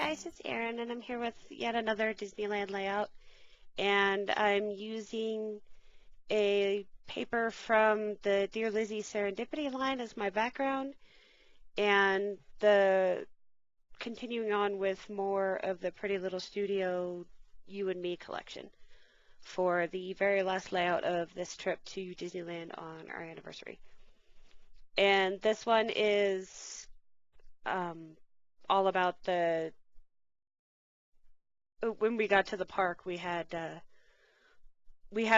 guys, it's Erin, and I'm here with yet another Disneyland layout. And I'm using a paper from the Dear Lizzie Serendipity line as my background, and the continuing on with more of the Pretty Little Studio You and Me collection for the very last layout of this trip to Disneyland on our anniversary. And this one is all about when we got to the park, we had a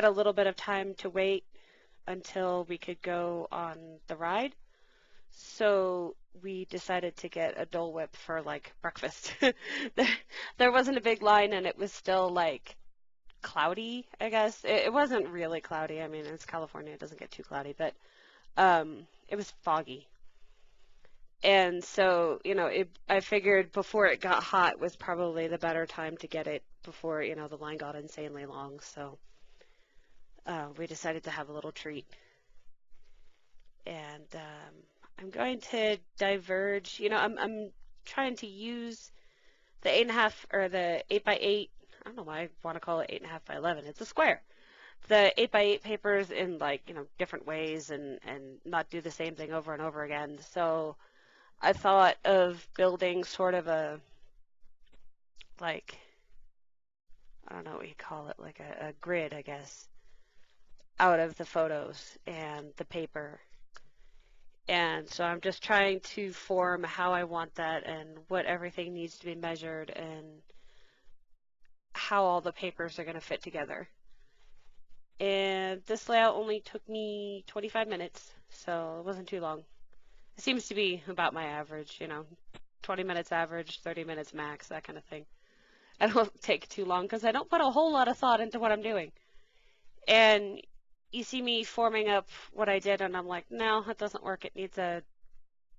little bit of time to wait until we could go on the ride. So we decided to get a Dole Whip for like breakfast. There wasn't a big line, and it was still like cloudy, I guess. It wasn't really cloudy. I mean, it's California, it doesn't get too cloudy, but it was foggy. And so, I figured before it got hot was probably the better time to get it before, the line got insanely long. So we decided to have a little treat. And I'm going to diverge. I'm trying to use the 8.5 or the 8x8. I don't know why I want to call it 8.5 by 11. It's a square. The 8x8 papers in different ways and not do the same thing over and over again. So I thought of building sort of I don't know what you call it, like a grid, I guess, out of the photos and the paper. And so I'm just trying to form how I want that and what everything needs to be measured and how all the papers are going to fit together. And this layout only took me 25 minutes, so it wasn't too long. It seems to be about my average, 20 minutes average, 30 minutes max, that kind of thing. I don't take too long because I don't put a whole lot of thought into what I'm doing. And you see me forming up what I did, and I'm like, no, it doesn't work. It needs a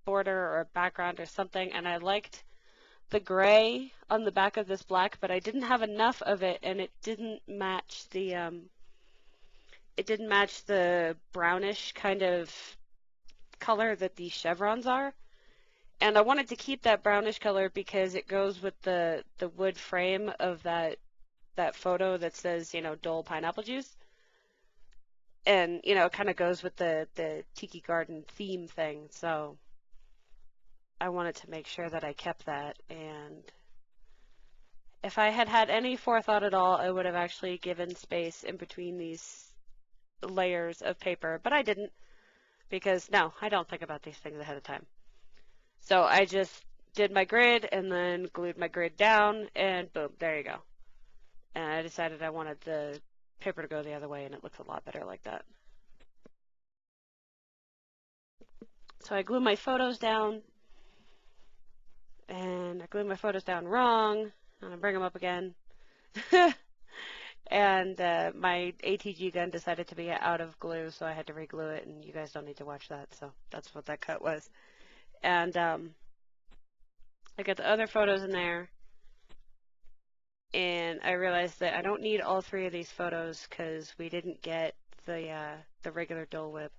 border or a background or something. And I liked the gray on the back of this black, but I didn't have enough of it, and it didn't match the brownish kind of color that these chevrons are. And I wanted to keep that brownish color because it goes with the wood frame of that photo that says, Dole pineapple juice. And, it kind of goes with the Tiki Garden theme thing. So I wanted to make sure that I kept that. And if I had had any forethought at all, I would have actually given space in between these layers of paper, but I didn't. Because, no, I don't think about these things ahead of time. So I just did my grid and then glued my grid down, and boom, there you go. And I decided I wanted the paper to go the other way, and it looks a lot better like that. So I glue my photos down, and I glue my photos down wrong, and I bring them up again. And my ATG gun decided to be out of glue, so I had to re-glue it, and you guys don't need to watch that, so that's what that cut was. And I got the other photos in there, and I realized that I don't need all three of these photos because we didn't get the regular Dole Whip.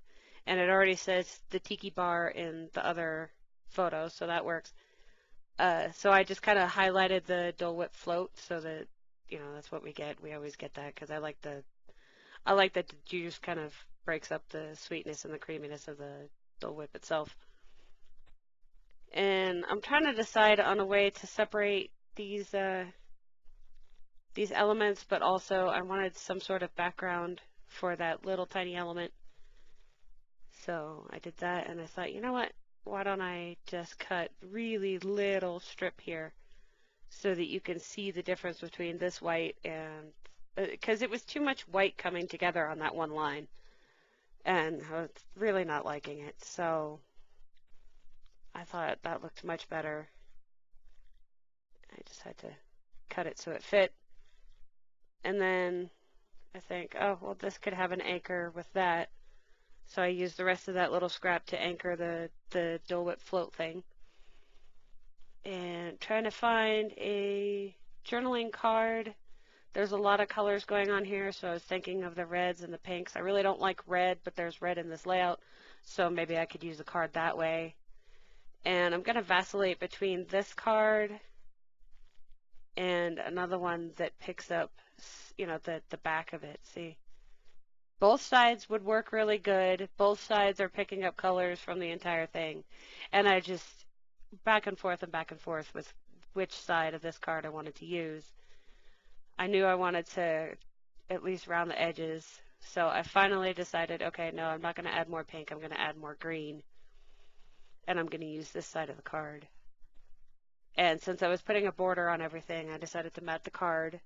And it already says the Tiki Bar in the other photo, so that works. So I just kind of highlighted the Dole Whip float so that that's what we get. We always get that because I like that the juice kind of breaks up the sweetness and the creaminess of the Dole Whip itself. And I'm trying to decide on a way to separate these elements, but also I wanted some sort of background for that little tiny element. So I did that, and I thought, you know what? Why don't I just cut really little strip here so that you can see the difference between this white and, because it was too much white coming together on that one line, and I was really not liking it. So I thought that looked much better. I just had to cut it so it fit. And then I think, oh, well, this could have an anchor with that. So I used the rest of that little scrap to anchor the Dole Whip float thing. And trying to find a journaling card. There's a lot of colors going on here, so I was thinking of the reds and the pinks. I really don't like red, but there's red in this layout, so maybe I could use a card that way. And I'm going to vacillate between this card and another one that picks up, the back of it. See, both sides would work really good. Both sides are picking up colors from the entire thing. And I just back and forth with which side of this card I wanted to use. I knew I wanted to at least round the edges. So I finally decided, okay, no, I'm not going to add more pink. I'm going to add more green. And I'm going to use this side of the card. And since I was putting a border on everything, I decided to mat the card.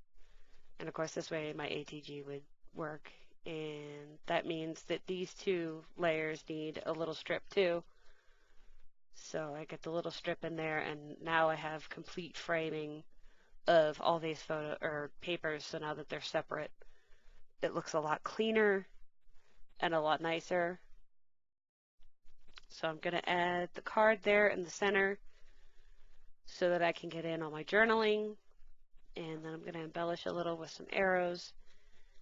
And of course, this way my ATG would work. And that means that these two layers need a little strip too. So I get the little strip in there, and now I have complete framing of all these photo or papers. So now that they're separate, it looks a lot cleaner and a lot nicer. So I'm going to add the card there in the center so that I can get in on my journaling. And then I'm going to embellish a little with some arrows,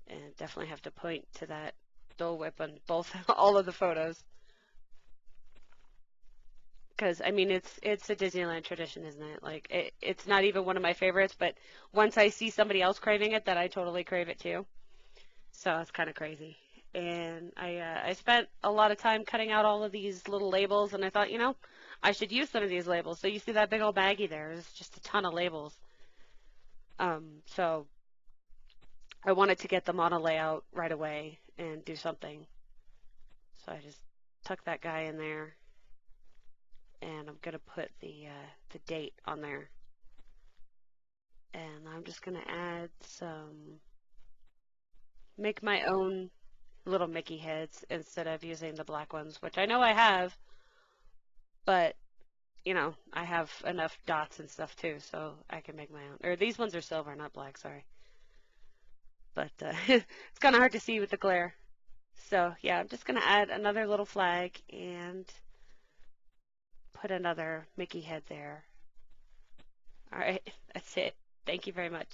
and definitely have to point to that Dole Whip on all of the photos. Because I mean, it's a Disneyland tradition, isn't it? Like it's not even one of my favorites, but once I see somebody else craving it, then I totally crave it too. So it's kind of crazy. And I spent a lot of time cutting out all of these little labels, and I thought, I should use some of these labels. So you see that big old baggie there? There's just a ton of labels. So I wanted to get them on a layout right away and do something. So I just tuck that guy in there, and I'm gonna put the date on there. And I'm just gonna add make my own little Mickey heads instead of using the black ones, which I know I have, but I have enough dots and stuff too, so I can make my own. Or these ones are silver, not black, sorry. But it's kind of hard to see with the glare. So yeah, I'm just gonna add another little flag and put another Mickey head there. All right, that's it. Thank you very much.